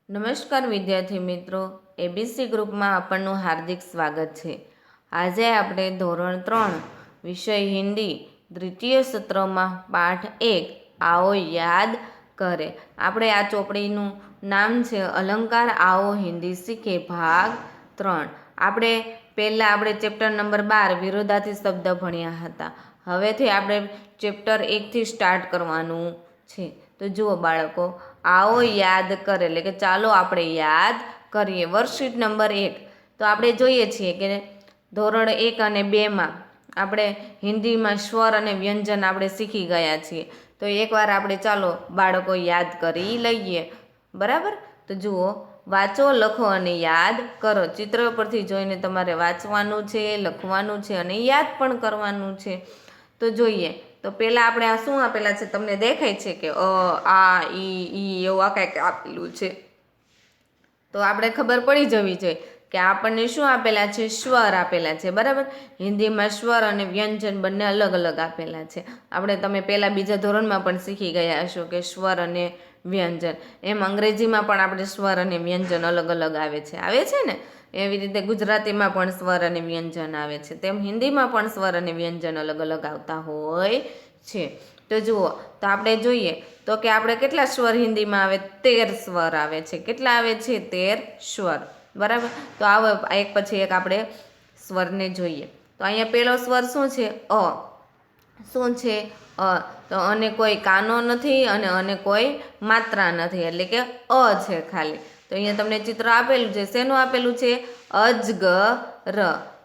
નમસ્કાર વિદ્યાર્થી મિત્રો, એબીસી ગ્રુપમાં આપણનું હાર્દિક સ્વાગત છે। આજે આપણે ધોરણ 3 વિષય હિન્દી દ્વિતીય સત્રમાં પાઠ 1 આવો યાદ કરે। આપણે આ ચોપડીનું નામ છે અલંકાર આવો હિન્દી શીખે ભાગ 3। આપણે ચેપ્ટર નંબર 12 વિરોધાર્થી શબ્દ ભણ્યા હતા। હવેથી આપણે ચેપ્ટર 1 થી સ્ટાર્ટ કરવાનું છે। તો જુઓ બાળકો, આવો યાદ કરે એટલે કે ચાલો આપણે યાદ કરીએ। વર્કશીટ નંબર 1 તો આપણે જોઈએ છીએ કે ધોરણ 1 અને 2માં આપણે હિન્દીમાં સ્વર અને વ્યંજન આપણે શીખી ગયા છીએ। તો એકવાર આપણે ચાલો બાળકો યાદ કરી લઈએ, બરાબર। તો જુઓ, વાંચો, લખો અને યાદ કરો। ચિત્ર પરથી જોઈને તમારે વાંચવાનું છે, લખવાનું છે અને યાદ પણ કરવાનું છે। તો જોઈએ, તો પહેલાં આપણે આ શું આપેલા છે તમને દેખાય છે કે આ ઈ એવું આ કંઈક આપેલું છે। તો આપણે ખબર પડી જવી જોઈએ કે આપણને શું આપેલા છે, સ્વર આપેલા છે, બરાબર। હિન્દીમાં સ્વર અને વ્યંજન બંને અલગ અલગ આપેલા છે। તમે પહેલાં બીજા ધોરણમાં પણ શીખી ગયા હશો કે સ્વર અને વ્યંજન, એમ અંગ્રેજીમાં પણ આપણે સ્વર અને વ્યંજન અલગ અલગ આવે છે ને। એવી રીતે ગુજરાતીમાં પણ સ્વર અને વ્યંજન આવે છે, તેમ હિન્દીમાં પણ સ્વર અને વ્યંજન અલગ અલગ આવતા હોય છે। તો જુઓ, તો આપણે જોઈએ તો કે આપણે કેટલા સ્વર હિન્દીમાં આવે, 13 સ્વર આવે છે। કેટલા આવે છે? 13 સ્વર, બરાબર। તો આવો એક પછી એક આપણે સ્વરને જોઈએ। તો અહીંયા પહેલો સ્વર શું છે? અ। શું છે? અ। તો અને કોઈ કાનો નથી અને કોઈ માત્રા નથી, એટલે કે અ છે ખાલી। તો અહીંયા તમને ચિત્ર આપેલું છે, શેનું આપેલું છે? અજગર।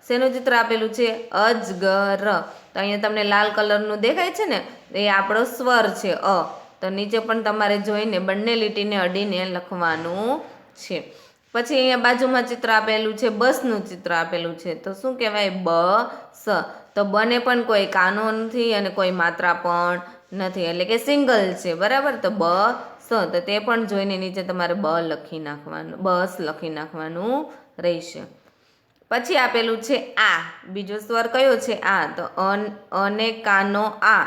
શેનું ચિત્ર આપેલું છે? અજગર। તો અહીંયા તમને લાલ કલરનું દેખાય છે ને, એ આપણો સ્વર છે અ। તો નીચે પણ તમારે જોઈને બંને લીટીને અડીને લખવાનું છે। પછી અહીંયા બાજુમાં ચિત્ર આપેલું છે, બસનું ચિત્ર આપેલું છે। તો શું કહેવાય? બસ। તો બને પણ કોઈ કાનો નથી અને કોઈ માત્રા પણ નથી, એટલે કે સિંગલ છે, બરાબર। તો બસ, તો તે પણ જોઈને નીચે તમારે લખી નાખવાનું, બસ લખી નાખવાનું રહેશે। પછી આપેલું છે આ, બીજો સ્વર કયો છે? આ। તો અને કાનો આ,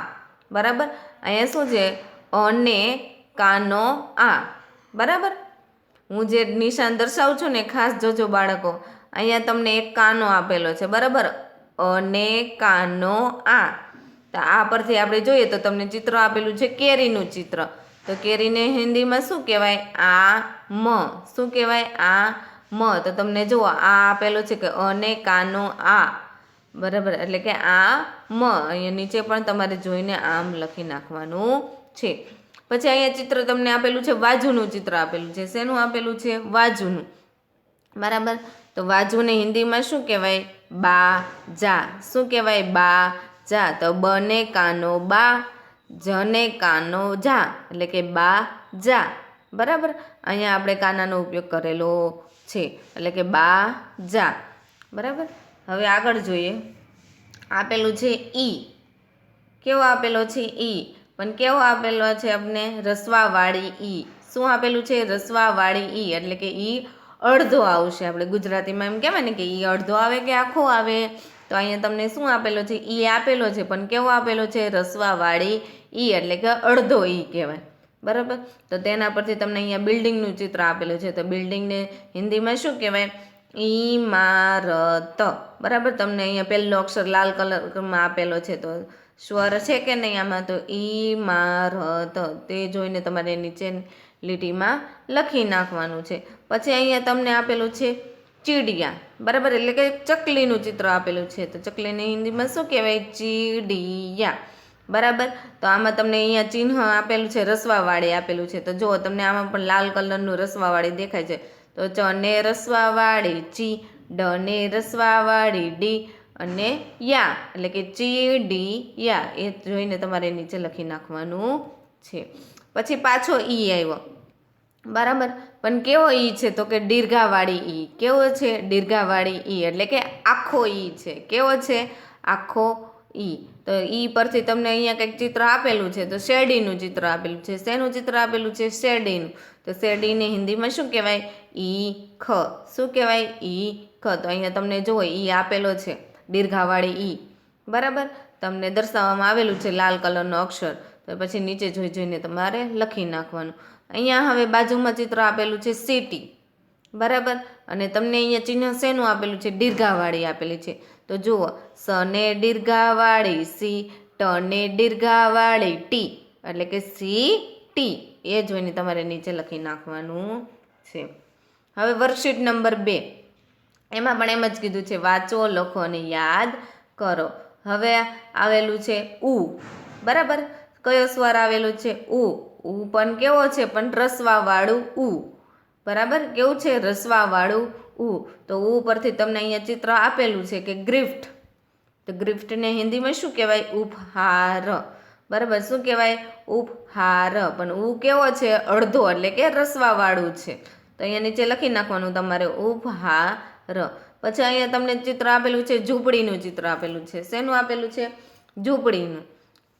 બરાબર। અહીંયા શું છે? અને કાનો આ, બરાબર। હું જે નિશાન દર્શાવું છું ને ખાસ જોજો બાળકો, અહીંયા તમને એક કાનો આપેલો છે, બરાબર। અને કાનો આ, તો આ પરથી આપણે જોઈએ તો તમને ચિત્ર આપેલું છે કેરીનું ચિત્ર। તો કેરીને હિન્દીમાં શું કહેવાય? આમ। શું કહેવાય? આમ। તો તમને જુઓ આ આપેલો છે કે અને કાનો આ, બરાબર, એટલે કે આમ। અહીંયા નીચે પણ તમારે જોઈને આમ લખી નાખવાનું છે। પછી અહીંયા ચિત્ર તમને આપેલું છે, વાજુનું ચિત્ર આપેલું છે। શેનું આપેલું છે? વાજુનું, બરાબર। તો વાજુને હિન્દીમાં શું કહેવાય? બાજા। શું કહેવાય? બાજા। તો બને કાનો બા, જને કાનો જા, એટલે કે બાજા, બરાબર। અહીંયા આપણે કાનાનો ઉપયોગ કરેલો છે, એટલે કે બાજા, બરાબર। હવે આગળ જોઈએ, આપેલું છે ઈ। કેવો આપેલો છે? ઈ। પણ કેવો આપેલો છે આપણે? રસવાવાળી ઈ। શું આપેલું છે? રસવાવાળી ઈ, એટલે કે ઈ અડધો આવશે। આપણે ગુજરાતીમાં એમ કહેવાય ને કે ઈ અડધો આવે કે આખો આવે। તો અહીંયા તમને શું આપેલો છે? ઈ આપેલો છે, પણ કેવો આપેલો છે? રસવાવાળી ઈ, એટલે કે અડધો ઈ કહેવાય, બરાબર। તો તેના પરથી તમને અહીંયા બિલ્ડિંગનું ચિત્ર આપેલું છે। તો બિલ્ડિંગને હિન્દીમાં શું કહેવાય? ઈમારત, બરાબર। તમને અહીંયા પહેલો અક્ષર લાલ કલરમાં આપેલો છે, તો સ્વર છે કે નહીં આમાં? તો ઈમારત, તે જોઈને તમારે નીચે લીટીમાં લખી નાખવાનું છે। પછી અહીંયા તમને આપેલું છે ચીડિયા, બરાબર, એટલે કે ચકલીનું ચિત્ર આપેલું છે। તો ચકલીને હિન્દીમાં શું કહેવાય? ચીડિયા, બરાબર। તો આમાં તમને અહીંયા ચિહ્ન આપેલું છે, રસવાવાળી આપેલું છે। તો જુઓ, તમને આમાં પણ લાલ કલરનું રસવાવાળી દેખાય છે। તો ચને રસવાવાળી ચી, ડને રસવાવાળી ડી અને યા, એટલે કે ચીડિયા, એ જોઈને તમારે નીચે લખી નાખવાનું છે। પછી પાછો ઈ આવ્યો, બરાબર। પણ કેવો ઈ છે? તો કે દીર્ઘાવાળી ઈ। કેવો છે? દીર્ઘાવાળી ઈ, એટલે કે આખો ઈ છે। કેવો છે? આખો ઈ। તો ઈ પરથી તમને અહીંયા કંઈક ચિત્ર આપેલું છે, તો શેરડીનું ચિત્ર આપેલું છે। શેનું ચિત્ર આપેલું છે? શેરડીનું। તો શેરડીને હિન્દીમાં શું કહેવાય? ઈ ખ। શું કહેવાય? ઈ ખ। તો અહીંયા તમને જુઓ ઈ આપેલો છે, દીર્ઘાવાળી ઈ, બરાબર, તમને દર્શાવવામાં આવેલું છે લાલ કલરનો અક્ષર। તો પછી નીચે જોઈને તમારે લખી નાખવાનું। અહીંયા હવે બાજુમાં ચિત્ર આપેલું છે સિટી, બરાબર, અને તમને અહીંયા ચિહ્ન શેનું આપેલું છે? દીર્ઘાવાળી આપેલી છે. તો જુઓ, સને દીર્ઘાવાળી સી, ટને દીર્ઘાવાળી ટી, એટલે કે સી ટી. એ જોઈને તમારે નીચે લખી નાખવાનું છે. હવે વર્કશીટ નંબર 2, એમાં પણ એમ જ કીધું છે, વાંચો, લખો અને યાદ કરો. હવે આવેલું છે ઉ, બરાબર. કયો સ્વર આવેલો છે? ઉ. ઉ પણ કેવો છે? પણ રસવાવાળું ઉ, બરાબર. કેવું છે? રસવાવાળું ઉ. તો ઉ પરથી તમને અહીંયા ચિત્ર આપેલું છે કે ગિફ્ટ. તો ગિફ્ટને હિન્દીમાં શું કહેવાય? ઉપહાર, બરાબર. શું કહેવાય? ઉપહાર. પણ ઉ કેવો છે? અડધો, એટલે કે રસવાવાળું છે. તો અહીંયા નીચે લખી નાખવાનું તમારે ઉપહાર. પછી અહીંયા તમને ચિત્ર આપેલું છે, ઝૂંપડીનું ચિત્ર આપેલું છે. શેનું આપેલું છે? ઝૂંપડીનું,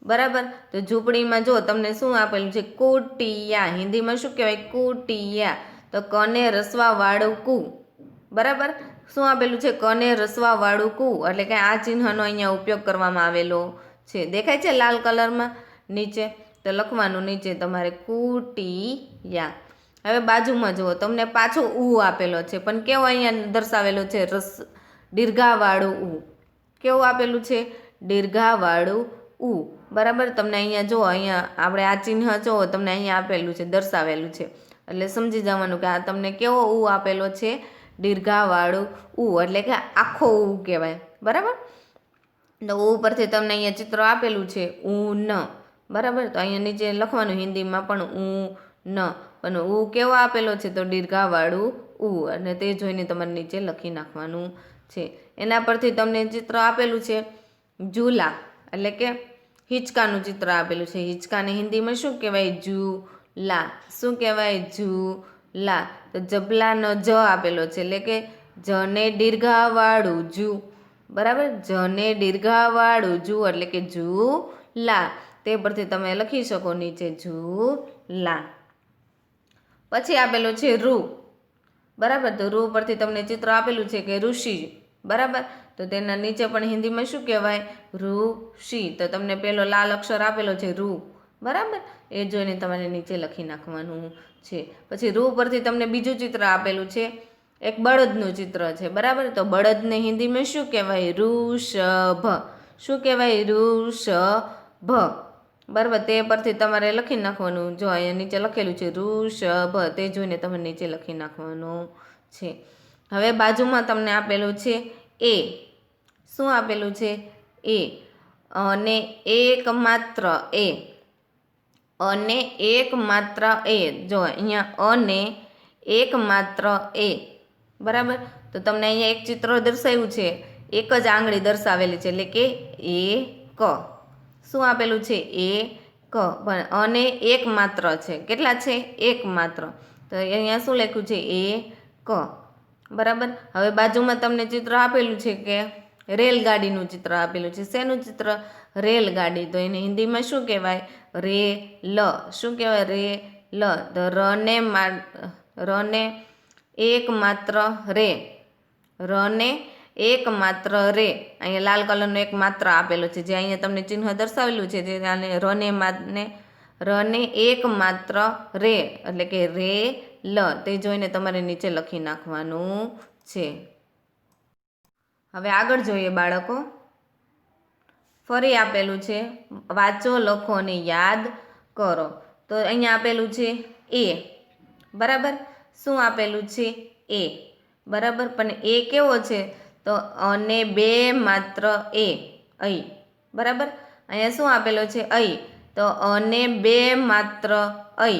બરાબર. તો ઝૂંપડીમાં જો તમને શું આપેલું છે? કુટિયા. હિન્દીમાં શું કહેવાય? કુટિયા. તો કને રસવાવાળું કુ, બરાબર. શું આપેલું છે? કને રસવાવાળું કુ, એટલે કે આ ચિહ્નનો અહીંયા ઉપયોગ કરવામાં આવેલો છે. દેખાય છે લાલ કલરમાં નીચે? તો લખવાનું નીચે તમારે કુટિયા. હવે બાજુમાં જુઓ, તમને પાછો ઉ આપેલો છે, પણ કેવો અહીંયા દર્શાવેલો છે? દીર્ઘાવાળું ઉ. કેવું આપેલું છે? દીર્ઘાવાળું ઉ, બરાબર. તમને અહીંયા જુઓ, અહીંયા આપણે આ ચિહ્ન જો તમને અહીંયા આપેલું છે, દર્શાવેલું છે, એટલે સમજી જવાનું કે આ તમને કેવો ઉ આપેલો છે? દીર્ઘાવાળું ઉ, એટલે કે આખો ઉ કહેવાય, બરાબર. તો ઉ પરથી તમને અહીંયા ચિત્ર આપેલું છે ઊન, બરાબર. તો અહીંયા નીચે લખવાનું હિન્દીમાં પણ ઊન, પણ ઉ કેવો આપેલો છે? તો દીર્ઘાવાળું ઉ, અને તે જોઈને તમારે નીચે લખી નાખવાનું છે. એના પરથી તમને ચિત્ર આપેલું છે ઝૂલા, એટલે કે હિંચકાનું ચિત્ર આપેલું છે. હિંચકાને હિન્દીમાં શું કહેવાય? ઝૂલા. શું કહેવાય? ઝૂલા. તો જબલાનો જ આપેલો છે, એટલે કે જને દીર્ઘાવાળું જુ, બરાબર. જને દીર્ઘાવાળું જુ, એટલે કે ઝૂલા. તે પરથી તમે લખી શકો નીચે ઝૂલા. પછી આપેલું છે રૂ, બરાબર. તો રૂ પરથી તમને ચિત્ર આપેલું છે કે ઋષિ, બરાબર. તો તેના નીચે પણ હિન્દીમાં શું કહેવાય? ઋષિ. તો તમને પેલો લાલ અક્ષર આપેલો છે રૂ, બરાબર. એ જોઈને તમારે નીચે લખી નાખવાનું છે. પછી રૂ પરથી તમને બીજું ચિત્ર આપેલું છે, એક બળદનું ચિત્ર છે, બરાબર. તો બળદને હિન્દીમાં શું કહેવાય? ઋષભ. શું કહેવાય? ઋષભ, બરાબર. તે પરથી તમારે લખી નાખવાનું. જો અહીંયા નીચે લખેલું છે ઋષભ, તે જોઈને તમારે નીચે લખી નાખવાનું છે. હવે બાજુમાં તમને આપેલું છે એ. શું આપેલું છે? એ. અને એકમાત્ર એ. અને એકમાત્ર એ. જો અહીંયા અને એકમાત્ર એ, બરાબર. તો તમને અહીંયા એક ચિત્ર દર્શાવ્યું છે, એક જ આંગળી દર્શાવેલી છે, એટલે કે એ ક. શું આપેલું છે? એ ક. પણ અને એક માત્ર છે. કેટલા છે? એક માત્ર. તો અહીંયા શું લખ્યું છે? એ ક, બરાબર. હવે બાજુમાં તમને ચિત્ર આપેલું છે કે રેલગાડીનું ચિત્ર આપેલું છે. શેનું ચિત્ર? રેલગાડી. તો એને હિન્દીમાં શું કહેવાય? રેલ. શું કહેવાય? રેલ. તો રને એક માત્ર રે. રને એક માત્ર રે. અહીંયા લાલ કલરનો એક માત્ર આપેલો છે, જે અહીંયા તમને ચિહ્ન દર્શાવેલું છે, જે રને એક માત્ર રે, એટલે કે રે લ. તે જોઈને તમારે નીચે લખી નાખવાનું છે. હવે આગળ જોઈએ બાળકો. ફરી આપેલું છે વાંચો, લખો અને યાદ કરો. તો અહીંયા આપેલું છે એ, બરાબર. શું આપેલું છે? એ, બરાબર. પણ એ કેવો છે? તો અને બે માત્ર એ, ऐ, બરાબર. અહીંયા શું આપેલો છે? ऐ. તો અને બે માત્ર ऐ,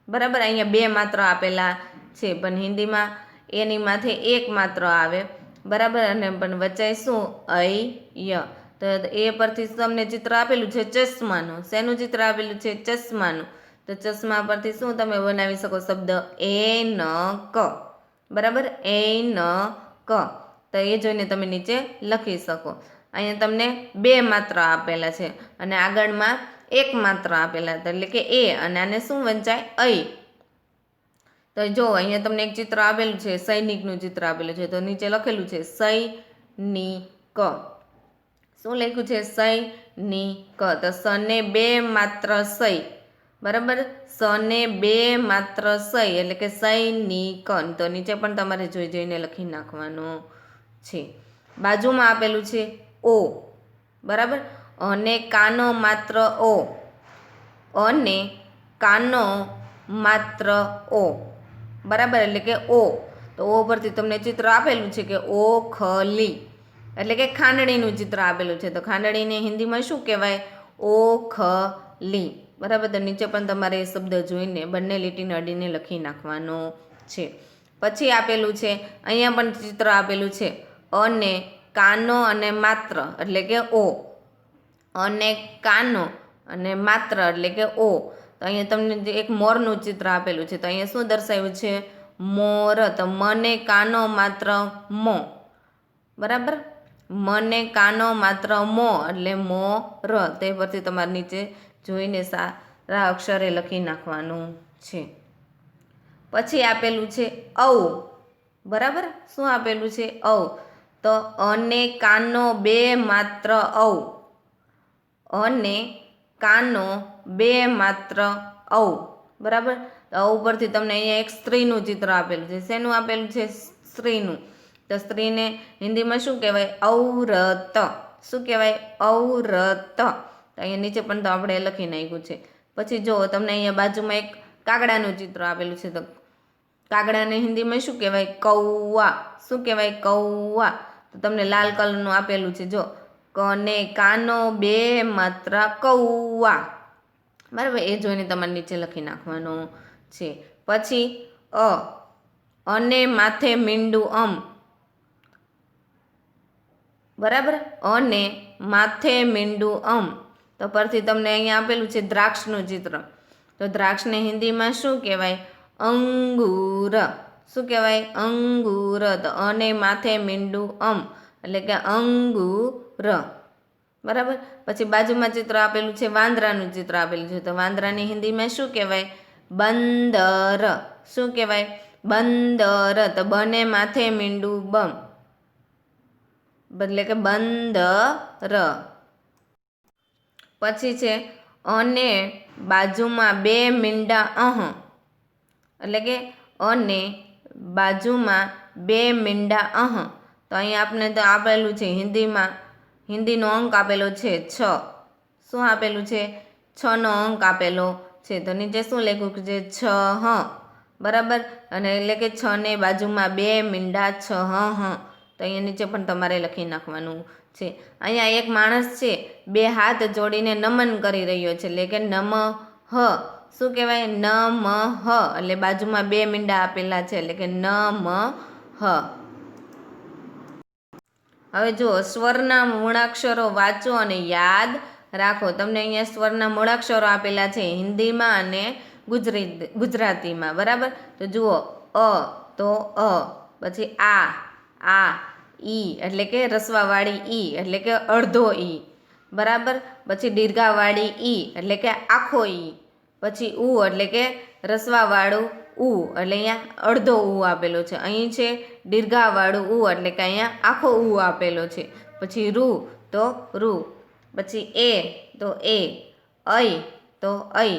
બરાબર. અહીંયા બે માત્ર આપેલા છે, પણ હિન્દીમાં એની માથે એક માત્ર આવે, બરાબર. અને પણ વચ્ચે શું? ऐ ય. તો એ પરથી તમને ચિત્ર આપેલું છે ચશ્માનું. શેનું ચિત્ર આપેલું છે? ચશ્માનું. તો ચશ્મા પરથી શું તમે બનાવી શકો? શબ્દ એનક, બરાબર. એનક. તો એ જોઈને તમે નીચે લખી શકો. અહીંયા તમને બે માત્ર આપેલા છે અને આગળમાં એક માત્ર આપેલા હતા, એટલે કે એ, અને આને શું વંચાય? ऐ. તો જો અહીંયા તમને એક ચિત્ર આપેલું છે, સૈનિકનું ચિત્ર આપેલું છે. તો નીચે લખેલું છે સૈનિક. શું લખ્યું છે? સૈનિક. તો સને બે માત્ર સૈ, બરાબર. સ ને બે માત્ર સઈ એટલે કે સૈનિક, તો નીચે પણ તમારે જોઈ જોઈને લખી નાખવાનું છે. બાજુમાં આપેલું છે ઓ, બરાબર. અને કાનો માત્ર ઓ, અને કાનો માત્ર ઓ, બરાબર, એટલે કે ઓ. તો ઓ પરથી તમને ચિત્ર આપેલું છે કે ઓખલી, એટલે કે ખાંડણીનું ચિત્ર આપેલું છે. તો ખાંડણીને હિન્દીમાં શું કહેવાય? ઓખલી, બરાબર. તો નીચે પણ તમારે એ શબ્દ જોઈને બંને લીટીને અડીને લખી નાખવાનું છે. પછી આપેલું છે, અહીંયા પણ ચિત્ર આપેલું છે અને કાનો અને માત્ર એટલે કે ઓ, અને કાનો અને માત્ર એટલે કે ઓ. તો અહીંયા તમને એક મોરનું ચિત્ર આપેલું છે. તો અહીંયા શું દર્શાવ્યું છે? મોર. તો મને કાનો માત્ર મો, બરાબર. મને કાનો માત્ર મો એટલે મોર. તે પરથી તમારે નીચે જોઈને સારા અક્ષરે લખી નાખવાનું છે. પછી આપેલું છે ઔ, બરાબર. શું આપેલું છે? ઔ. તો અને કાનો બે માત્ર ઔ, અને કાનો બે માત્ર ઔ, બરાબર. તો ઔ પરથી તમને અહીંયા એક સ્ત્રીનું ચિત્ર આપેલું છે. શેનું આપેલું છે? સ્ત્રીનું. તો સ્ત્રીને હિન્દીમાં શું કહેવાય? ઔરત. શું કહેવાય? ઔરત. તો અહીંયા નીચે પણ તો આપણે લખી નાખ્યું છે. પછી જો તમને અહીંયા બાજુમાં એક કાગડાનું ચિત્ર આપેલું છે. તો કાગડાને હિન્દીમાં શું કહેવાય? કૌવા. શું કહેવાય? કૌવા. તો તમને લાલ કલરનું આપેલું છે, જો કને કાનો બે માત્ર કૌવા, બરાબર. એ જોઈને તમારે નીચે લખી નાખવાનું છે. પછી અ, અને માથે મીંડું અમ, બરાબર. અને માથે મીંડું અમ. તો પરથી તમને અહીંયા આપેલું છે દ્રાક્ષનું ચિત્ર. તો દ્રાક્ષને હિન્દીમાં શું કહેવાય? અંગૂર. શું કહેવાય? અંગૂર. તો અને માથે મીંડું અમ એટલે કે અંગૂર, બરાબર. પછી બાજુમાં ચિત્ર આપેલું છે વાંદરાનું ચિત્ર આપેલું છે. તો વાંદરાની હિન્દીમાં શું કહેવાય? બંદર. શું કહેવાય? બંદર. તો બને માથે મીંડું બમ એટલે કે બંદર. પછી છે અને બાજુમાં બે મીંડા અહ એટલે કે અને બાજુમાં બે મીંડા અહ. તો અહીંયા આપણે તો આપેલું છે હિન્દીમાં, હિન્દીનો અંક આપેલો છે 6. શું આપેલું છે? 6નો અંક આપેલો છે. તો નીચે શું લખ્યું છે? 6, બરાબર. અને એટલે કે 6 ને બાજુમાં બે મીંડા 6. તો અહીંયા નીચે પણ તમારે લખી નાખવાનું છે. અહીંયા એક માણસ છે બે હાથ જોડીને નમન કરી રહ્યો છે એટલે કે નમઃ. શું કહેવાય? નમઃ એટલે બાજુમાં બે મીંડા આપેલા છે એટલે કે નમઃ. હવે જુઓ, સ્વરના મૂળાક્ષરો વાંચો અને યાદ રાખો. તમને અહીંયા સ્વરના મૂળાક્ષરો આપેલા છે હિન્દીમાં અને ગુજરાતીમાં, બરાબર. તો જુઓ, અ તો અ, પછી આ ઈ એટલે કે રસવાવાળી ઈ એટલે કે અડધો ઈ, બરાબર. પછી દીર્ઘાવાળી ઈ એટલે કે આખો ઈ. પછી ઉ એટલે કે રસવાવાળું ઉ એટલે અહીંયા અડધો ઉ આપેલો છે. અહીં છે દીર્ઘાવાળું ઉ એટલે કે અહીંયા આખો ઉ આપેલો છે. પછી રૂ તો રૂ. પછી એ તો એ. ઐ તો ઐ.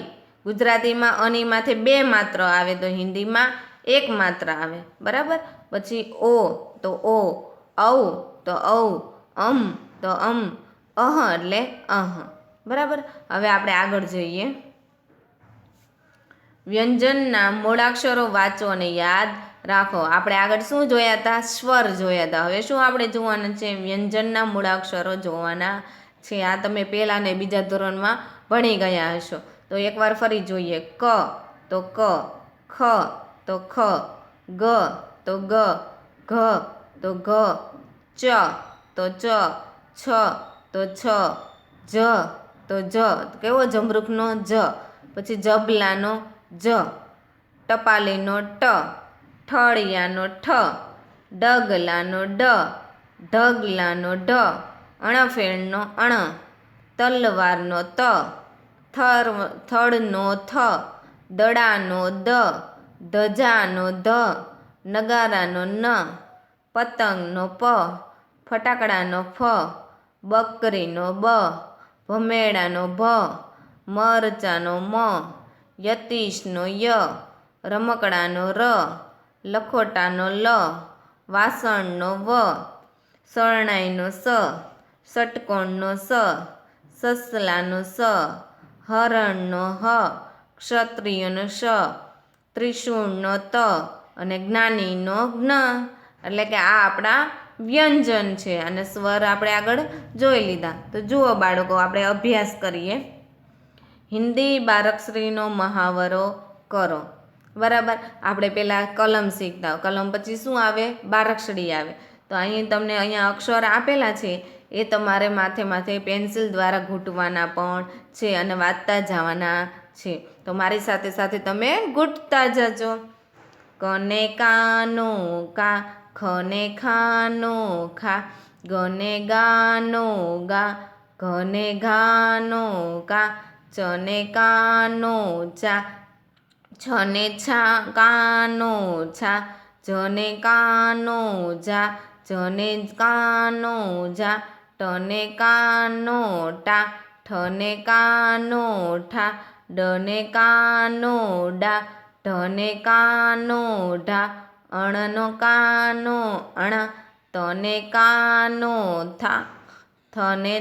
ગુજરાતીમાં અની માથે બે માત્ર આવે તો હિન્દીમાં એક માત્ર આવે, બરાબર. પછી ઓ તો ઓ. ઔ તો ઔ. અમ તો અમ. અહ એટલે અહ, બરાબર. હવે આપણે આગળ જઈએ. વ્યંજનના મૂળાક્ષરો વાંચો અને યાદ રાખો. આપણે આગળ શું જોયા હતા? સ્વર જોયા હતા. હવે શું આપણે જોવાના છે? વ્યંજનના મૂળાક્ષરો જોવાના છે. આ તમે પહેલા ને બીજા ધોરણમાં ભણી ગયા હશો. તો એકવાર ફરી જોઈએ. ક તો ક, ખ તો ખ, ગ તો ગ, ઘ તો ઘ, ચ તો ચ, છ તો છ, જ તો જ, કેવો જમરૂખનો જ. પછી જબલાનો જ, ટપાલીનો ટ, ઠળિયાનો ઠ, ડગલાનો ડ, ઢગલાનો ઢ, અણફેણનો અણ, તલવારનો ત, થળનો થ, દડાનો દ, ધજાનો ધ, નગારાનો ન, પતંગનો પ, ફટાકડાનો ફ, બકરીનો બ, ભમેડાનો ભ, મરચાનો મ, યતીશનો ય, રમકડાનો ર, લખોટાનો લ, વાસણનો વ, શરણાઈનો સ, ષટકોણનો સ, સસલાનો સ, હરણનો હ, ક્ષત્રિયનો શ, ત્રિશૂળનો ત અને જ્ઞાનીનો જ્ઞ. એટલે કે આ આપણા વ્યંજન છે અને સ્વર આપણે આગળ જોઈ લીધા. તો જુઓ બાળકો, આપણે અભ્યાસ કરીએ. હિન્દી બારકશ્રીનો મહાવરો કરો. બરાબર, આપણે પહેલાં કલમ શીખતા. કલમ પછી શું આવે? બારકશ્રી આવે. તો અહીં તમને અહીંયા અક્ષર આપેલા છે એ તમારે માથે માથે પેન્સિલ દ્વારા ઘૂંટવાના પણ છે અને વાંચતા જવાના છે. તો મારી સાથે સાથે તમે ઘૂંટતા જજો. કને કાનો કા, ખને ખાનો ખા, ગને ગાનો ગા, ઘને ઘાનો કા, ચને કાનો ચા, છને છા કાનો છા, જને કાનો જા, જને કાનો જા, ટને કાનો ટા, ઠને કાનો ઠા, ડને કાનો ડા, ઢને કાનો ઢા, અણનો કાનો અણા, તને કાનો થા, થને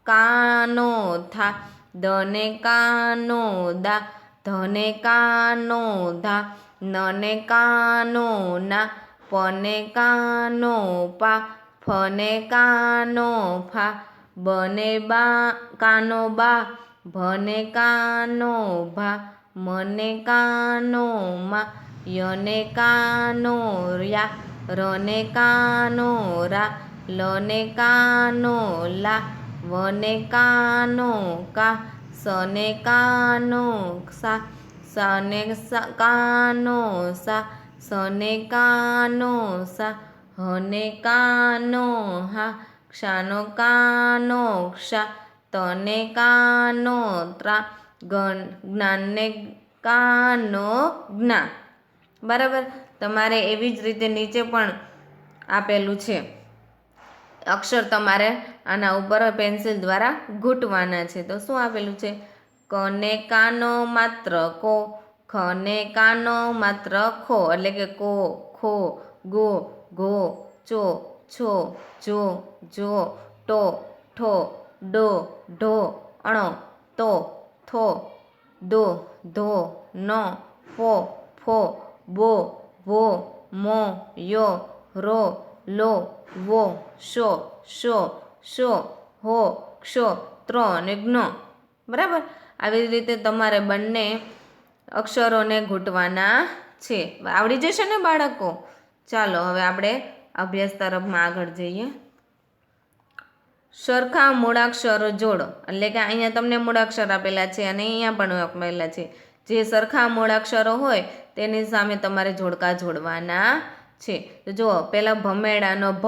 કાનો થા, દને કાનો દા, ધને કાનો ધા, નને કાનો ના, પને કાનો પા, ફને કાનો ફા, બને બા કાનો બા, ભને કાનો ભા, મને કાનો મા, યને કાનો યા, રને કાનો રા, લને કાનો લા, વને કાનો કા, સને કાનો સા, સને કાનો સા, સને કાનો સા, હને કાનો હા, ક્ષાનો કાનો ક્ષા, તને કાનો ત્રા, જ્ઞાનને કાનો જ્ઞા. બરાબર, તમારે એવી જ રીતે નીચે પણ આપેલું છે અક્ષર, તમારે આના ઉપર પેન્સિલ દ્વારા ઘૂંટવાના છે. તો શું આપેલું છે? કને કાનો માત્ર કો, ખને કાનો માત્ર ખો, એટલે કે કો, ખો, ગો, ઘો, ચો, છો, જો, જો, ટો, ઠો, ડો, ઢો, અણો, તો, થો, દો, ધો, નો, પો, ફો, બો, ભો, મો, યો, રો, લો, વો, શો, શો, શો, હો, ક્ષો, ત્રો અને જ્ઞ. બરાબર, આવી રીતે તમારે બંને અક્ષરોને ઘૂંટવાના છે. આવડી જશે ને બાળકો? ચાલો હવે આપણે અભ્યાસ તરફમાં આગળ જઈએ. સરખા મૂળાક્ષરો જોડો. એટલે કે અહીંયા તમને મૂળાક્ષર આપેલા છે અને અહીંયા પણ આપેલા છે. જે સરખા મૂળાક્ષરો હોય તેની સામે તમારે જોડકા જોડવાના છે. તો જુઓ, પહેલાં ભમેડાનો ભ.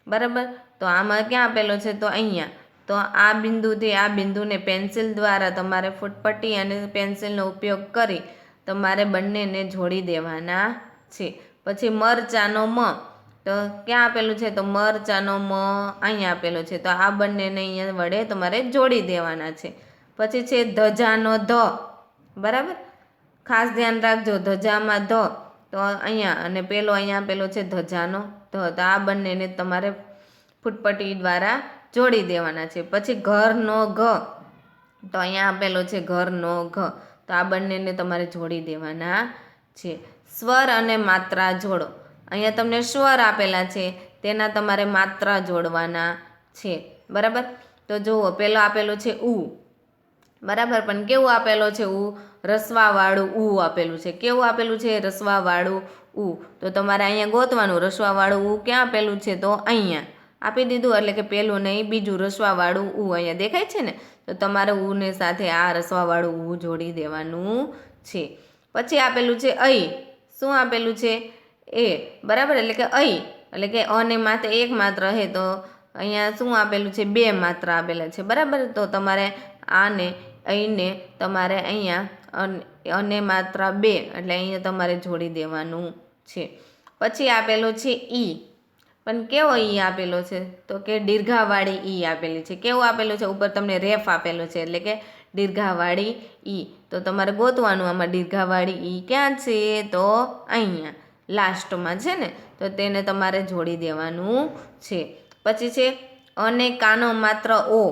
બરાબર, તો આમાં ક્યાં આપેલો છે? તો અહીંયા. તો આ બિંદુથી આ બિંદુને પેન્સિલ દ્વારા તમારે ફૂટપટ્ટી અને પેન્સિલનો ઉપયોગ કરી તમારે બંનેને જોડી દેવાના છે. પછી મરચાનો મ. તો ક્યાં આપેલું છે? તો મરચાનો મ અહીંયા આપેલો છે. તો આ બંનેને અહીંયા વડે તમારે જોડી દેવાના છે. પછી છે ધજાનો ધ. બરાબર, ખાસ ધ્યાન રાખજો, ધજામાં ધ. તો અહીંયા અને પેલો અહીંયા આપેલો છે ધજાનો ધ. તો આ બંનેને તમારે ફૂટપટ્ટી દ્વારા જોડી દેવાના છે. પછી ઘરનો ઘ. તો અહીંયા આપેલો છે ઘરનો ઘ. તો આ બંનેને તમારે જોડી દેવાના છે. સ્વર અને માત્રા જોડો. અહીંયા તમને સ્વર આપેલા છે, તેના તમારે માત્રા જોડવાના છે. બરાબર, તો જુઓ, પેલો આપેલો છે ઉ. બરાબર, પણ કેવું આપેલો છે? ઉ, રસવાવાળું ઉ આપેલું છે. કેવું આપેલું છે? રસવાવાળું ઉ. તો તમારે અહીંયા ગોતવાનું, રસવાવાળું ઉ ક્યાં આપેલું છે? તો અહીંયા આપી દીધું. એટલે કે પેલું નહીં, બીજું રસવાવાળું ઉ અહીંયા દેખાય છે ને? તો તમારે ઉને સાથે આ રસવાવાળું ઉ જોડી દેવાનું છે. પછી આપેલું છે અઈ. શું આપેલું છે? એ. બરાબર, એટલે કે અઈ, એટલે કે અને માથે એક માત્ર હે, તો અહીંયા શું આપેલું છે? બે માત્ર આપેલા છે. બરાબર, તો તમારે આને અહીંને તમારે અહીંયા અને માત્ર બે, એટલે અહીંયા તમારે જોડી દેવાનું છે. પછી આપેલો છે ઈ. પણ કેવો ઈ આપેલો છે? તો કે દીર્ઘાવાળી ઈ આપેલી છે. કેવું આપેલું છે? ઉપર તમને રેફ આપેલો છે, એટલે કે દીર્ઘાવાળી ઈ. તો તમારે ગોતવાનું આમાં દીર્ઘાવાળી ઈ ક્યાં છે, તો અહીંયા લાસ્ટમાં છે ને, તો તેને તમારે જોડી દેવાનું છે. પછી છે અને કાનો માત્ર ઓ,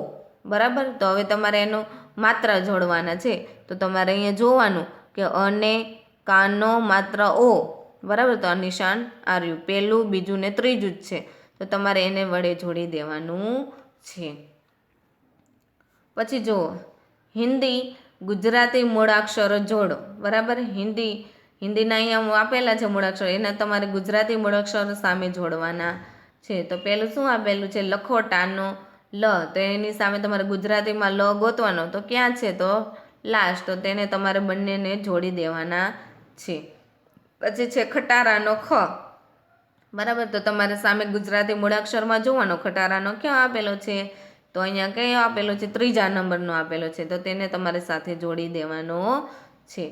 બરાબર. તો હવે તમારે એનું માત્ર જોડવાના છે. તો તમારે અહીંયા જોવાનું કે અને કાનો માત્ર ઓ, બરાબર. તો આ નિશાન આ રહ્યું, પહેલું, બીજું ને ત્રીજું જ છે. તો તમારે એને વડે જોડી દેવાનું છે. પછી જુઓ હિન્દી ગુજરાતી મૂળાક્ષરો જોડો, બરાબર. હિન્દીના અહીંયા આપેલા છે મૂળાક્ષરો, એના તમારે ગુજરાતી મૂળાક્ષરો સામે જોડવાના છે. તો પહેલું શું આપેલું છે, લખોટાનો લ. તો એની સામે તમારે ગુજરાતીમાં લ ગોતવાનો. તો ક્યાં છે, તો લાસ્ટ. તો તેને તમારે બંનેને જોડી દેવાના છે. પછી છે ખટારાનો ખ, બરાબર. તો તમારે સામે ગુજરાતી મૂળાક્ષરમાં જોવાનો ખટારાનો ક્યાં આપેલો છે, તો અહીંયા કયો આપેલો છે, ત્રીજા નંબરનો આપેલો છે. તો તેને તમારે સાથે જોડી દેવાનો છે.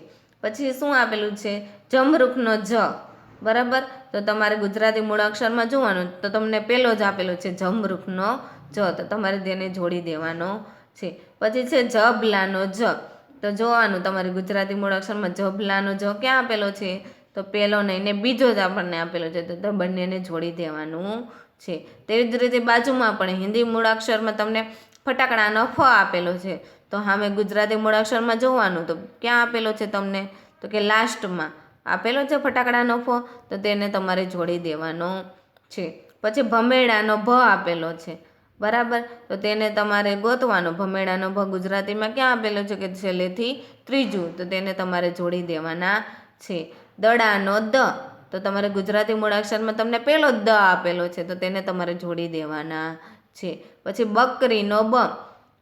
પછી શું આપેલું છે, જમરૂખનો જ, બરાબર. તો તમારે ગુજરાતી મૂળાક્ષરમાં જોવાનું. તો તમને પહેલો જ આપેલો છે જમરૂખનો જ, તો તમારે તેને જોડી દેવાનો છે. પછી છે જબલાનો જ. તો જોવાનું તમારે ગુજરાતી મૂળાક્ષરમાં જબલાનો જ ક્યાં આપેલો છે, તો પહેલો નહીં ને બીજો જ આપણને આપેલો છે. તો બંનેને જોડી દેવાનું છે. તેવી જ રીતે બાજુમાં પણ હિન્દી મૂળાક્ષરમાં તમને ફટાકડાનો ફ આપેલો છે. તો સામે ગુજરાતી મૂળાક્ષરમાં જોવાનું. તો ક્યાં આપેલો છે તમને, તો કે લાસ્ટમાં આપેલો છે ફટાકડાનો ફ. તો તેને તમારે જોડી દેવાનો છે. પછી ભમેડાનો ભ આપેલો છે, બરાબર. તો તેને તમારે ગોતવાનો. ભમેડાનો ભ ગુજરાતીમાં ક્યાં આપેલો છે, કે છેલ્લેથી ત્રીજું. તો તેને તમારે જોડી દેવાના છે. દડાનો દ. તો તમારે ગુજરાતી મૂળાક્ષરમાં તમને પહેલો દ આપેલો છે. તો તેને તમારે જોડી દેવાના છે. પછી બકરીનો બ.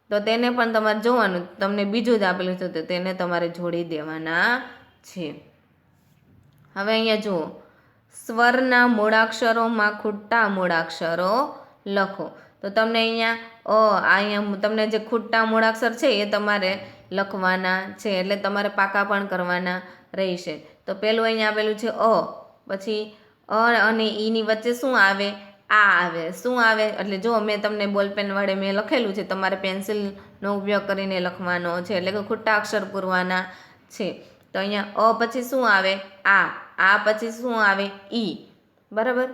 તો તેને પણ તમારે જોવાનું. તમને બીજું જ આપેલું છે. તો તેને તમારે જોડી દેવાના છે. હવે અહીંયા જુઓ સ્વરના મૂળાક્ષરોમાં ખૂટતા મૂળાક્ષરો લખો. તો તમને અહીંયા તમને જે ખૂટતા મૂળાક્ષર છે એ તમારે લખવાના છે. એટલે તમારે પાકા પણ કરવાના રહેશે. તો પહેલું અહીંયા આપેલું છે અ. પછી અ અને ઈની વચ્ચે શું આવે, આ આવે. શું આવે એટલે જો મેં તમને બોલપેન વડે મેં લખેલું છે, તમારે પેન્સિલનો ઉપયોગ કરીને લખવાનો છે. એટલે કે ખૂટા અક્ષર પૂરવાના છે. તો અહીંયા અ પછી શું આવે, આ પછી શું આવે, ઈ, બરાબર.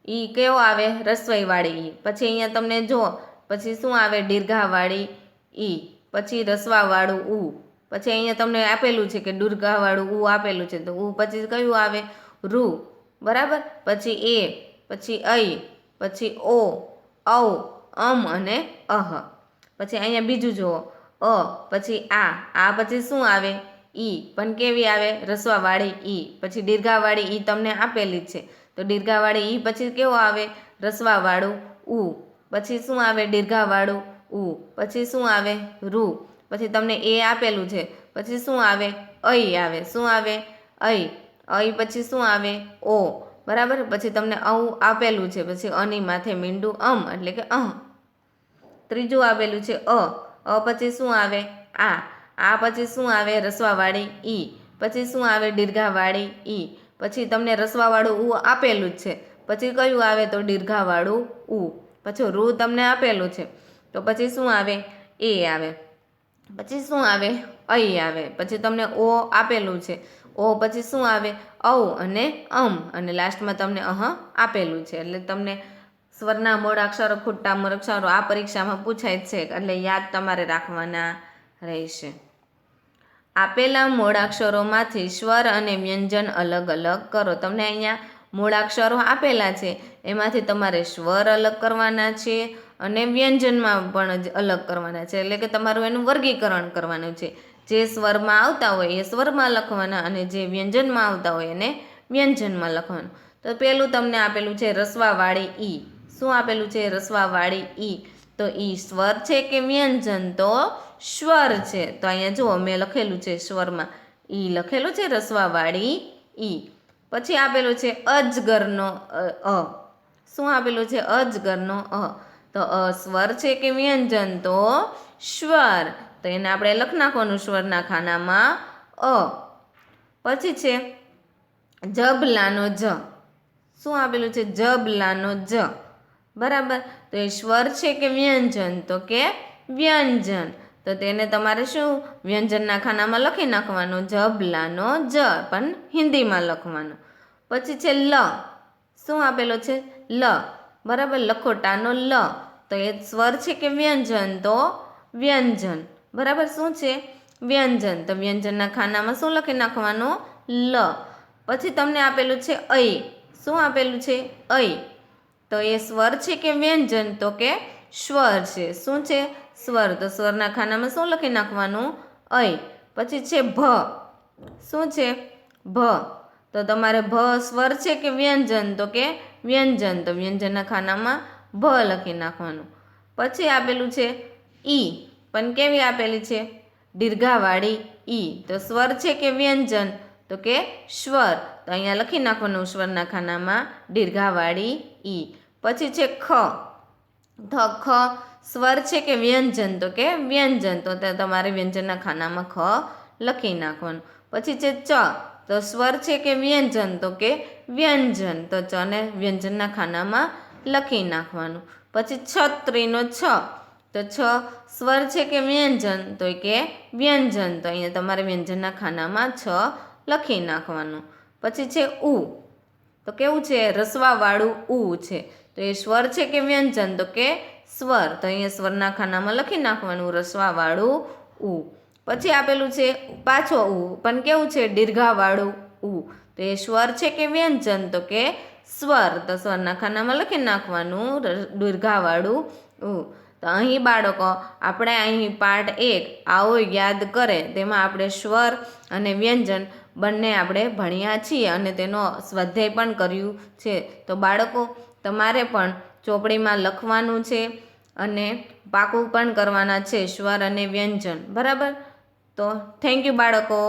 ઈ કેવો આવે, રસોઈવાળી ઈ. પછી અહીંયા તમને જો પછી શું આવે, દીર્ઘાવાળી ઈ. પછી રસવાવાળું ઉ. પછી અહીંયા તમને આપેલું છે કે દીર્ઘાવાળું ઉ આપેલું છે. તો ઉ પછી કયું આવે, રૂ, બરાબર. પછી એ, પછી ઐ, પછી ઓ, ઔ, અને અહ. પછી અહીંયા બીજું જુઓ અ પછી આ પછી શું આવે, ઈ. પણ કેવી આવે, રસવાવાળી ઈ. પછી દીર્ઘાવાળી ઈ તમને આપેલી છે. તો દીર્ઘાવાળી ઈ પછી કેવો આવે, રસવાવાળું ઉ. પછી શું આવે, દીર્ઘાવાળું ઉ. પછી શું આવે, રૂ. પછી તમને એ આપેલું છે. પછી શું આવે, ઐ આવે. શું આવે, ઐ. ઐ પછી શું આવે, ઓ, બરાબર. પછી તમને ઔ આપેલું છે. પછી અની માથે મીંડું એટલે કે ત્રીજું આપેલું છે અ પછી શું આવે, આ પછી શું આવે, રસવાવાળી ઈ. પછી શું આવે, દીર્ઘાવાળી ઈ. પછી તમને રસવાવાળું ઉ આપેલું જ છે. પછી કયું આવે, તો દીર્ઘાવાળું ઉ. પછી રૂ તમને આપેલું છે. તો પછી શું આવે, એ આવે. પછી શું આવે, ઐ આવે. પછી તમને ઓ આપેલું છે. ઓ પછી શું આવે, ઔ અને અને લાસ્ટમાં તમને આપેલું છે. એટલે તમને સ્વરના મૂળાક્ષરો ખૂટતા મૂળાક્ષરો આ પરીક્ષામાં પૂછાય છે. એટલે યાદ તમારે રાખવાના રહેશે. આપેલા મૂળાક્ષરોમાંથી સ્વર અને વ્યંજન અલગ અલગ કરો. તમને અહીંયા મૂળાક્ષરો આપેલા છે, એમાંથી તમારે સ્વર અલગ કરવાના છે અને વ્યંજનમાં પણ અલગ કરવાના છે. એટલે કે તમારું એનું વર્ગીકરણ કરવાનું છે. જે સ્વરમાં આવતા હોય એ સ્વરમાં લખવાના અને જે વ્યંજનમાં આવતા હોય એને વ્યંજનમાં લખવાનું. તો પહેલું તમને આપેલું છે રસવાવાળી ઈ. શું આપેલું છે, રસવાવાળી ઈ. તો ઈ સ્વર છે કે વ્યંજન, તો સ્વર છે. તો અહીંયા જુઓ મેં લખેલું છે સ્વરમાં ઈ લખેલું છે, રસવાવાળી ઈ. પછી આપેલું છે અજગરનો અ. શું આપેલું છે, અજગરનો અ. તો સ્વર છે કે વ્યંજન, તો સ્વર. તો એને આપણે લખ નાખવાનું સ્વરના ખાનામાં અ. પછી છે જબલાનો જ. શું આપેલું છે, જબલાનો જ, બરાબર. તો એ સ્વર છે કે વ્યંજન, તો કે વ્યંજન. તો તેને તમારે શું વ્યંજનના ખાનામાં લખી નાખવાનું, જબલાનો જ, પણ હિન્દીમાં લખવાનું. પછી છે લ. શું આપેલો છે? લ. બરાબર, લખોટાનો લ. તો એ સ્વર છે કે વ્યંજન? તો વ્યંજન. બરાબર, શું છે? વ્યંજન. તો વ્યંજનના ખાનામાં શું લખી નાખવાનું? લ. પછી તમને આપેલું છે ઐ. શું આપેલું છે? ઐ. તો એ સ્વર છે કે વ્યંજન? તો કે સ્વર છે. શું છે? સ્વર. તો સ્વરના ખાનામાં શું લખી નાખવાનું? ઐ. પછી છે ભ. શું છે? ભ. તો તમારે ભ સ્વર છે કે વ્યંજન? તો કે વ્યંજન. તો વ્યંજનના ખાનામાં ભ લખી નાખવાનું. પછી આપેલું છે ઈ. પણ કેવી આપેલી છે? દીર્ઘાવાળી ઈ. તો સ્વર છે કે વ્યંજન? તો કે સ્વર. તો અહીંયા લખી નાખવાનું સ્વરના ખાનામાં દીર્ઘાવાળી ઈ. પછી છે ખ. તો ખ સ્વર છે કે વ્યંજન? તો કે વ્યંજન. તો તમારે વ્યંજનના ખાનામાં ખ લખી નાખવાનું. પછી છે ચ. તો સ્વર છે કે વ્યંજન? તો કે વ્યંજન. તો ચ ને વ્યંજનના ખાનામાં લખી નાખવાનું. પછી છત્રીનો છ. તો છ સ્વર છે કે વ્યંજન? તો કે વ્યંજન. તો અહીંયા તમારે વ્યંજનના ખાનામાં છ લખી નાખવાનું. પછી છે ઉ. તો કેવું છે? રસવાવાળું ઉ છે. તો એ સ્વર છે કે વ્યંજન? તો કે સ્વર. તો અહીંયા સ્વરના ખાનામાં લખી નાખવાનું રસવાવાળું ઉ. પછી આપેલું છે પાછો ઉ. પણ કેવું છે? દીર્ઘાવાળું ઉ. તો એ સ્વર છે કે વ્યંજન? તો કે સ્વર. તો સ્વરના ખાનામાં લખી નાખવાનું દીર્ઘાવાળું ઉ. તો અહીં બાળકો આપણે અહીં પાઠ 1 આવો યાદ કરે તેમાં આપણે સ્વર અને વ્યંજન બંને આપણે ભણ્યા છીએ અને તેનો સ્વાધ્યાય પણ કર્યું છે. તો બાળકો તમારે પણ ચોપડીમાં લખવાનું છે અને પાકું પણ કરવાના છે સ્વર અને વ્યંજન. બરાબર? તો થેન્ક યુ બાળકો.